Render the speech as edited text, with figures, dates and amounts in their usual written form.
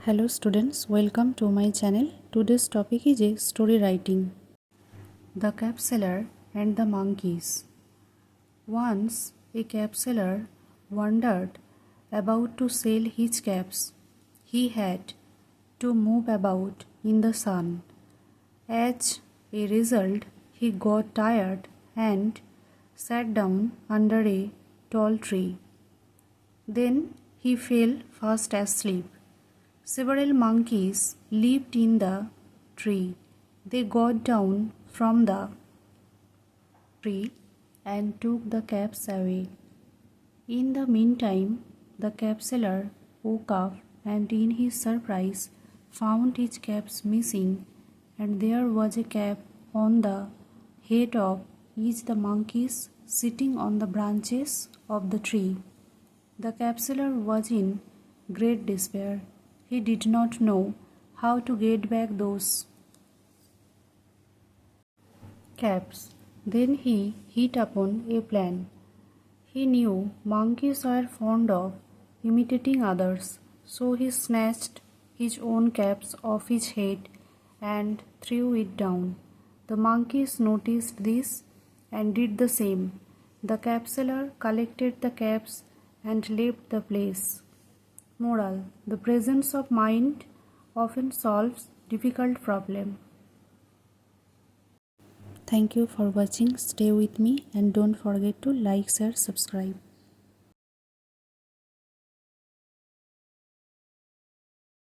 Hello students, welcome to my channel. Today's topic is a story writing. The Cap Seller and the Monkeys. Once a cap seller wandered about to sell his caps. He had to move about in the sun. As a result, he got tired and sat down under a tall tree. Then he fell fast asleep. Several monkeys lived in the tree. They got down from the tree and took the caps away. In the meantime, the cap seller woke up and in his surprise found his caps missing, and there was a cap on the head of each the monkeys sitting on the branches of the tree. The cap seller was in great despair. He did not know how to get back those caps. Then he hit upon a plan. He knew monkeys were fond of imitating others, so he snatched his own caps off his head and threw it down. The monkeys noticed this and did the same. The cap seller collected the caps and left the place. Moral: the presence of mind often solves difficult problems. Thank you for watching. Stay with me and don't forget to like, share, subscribe.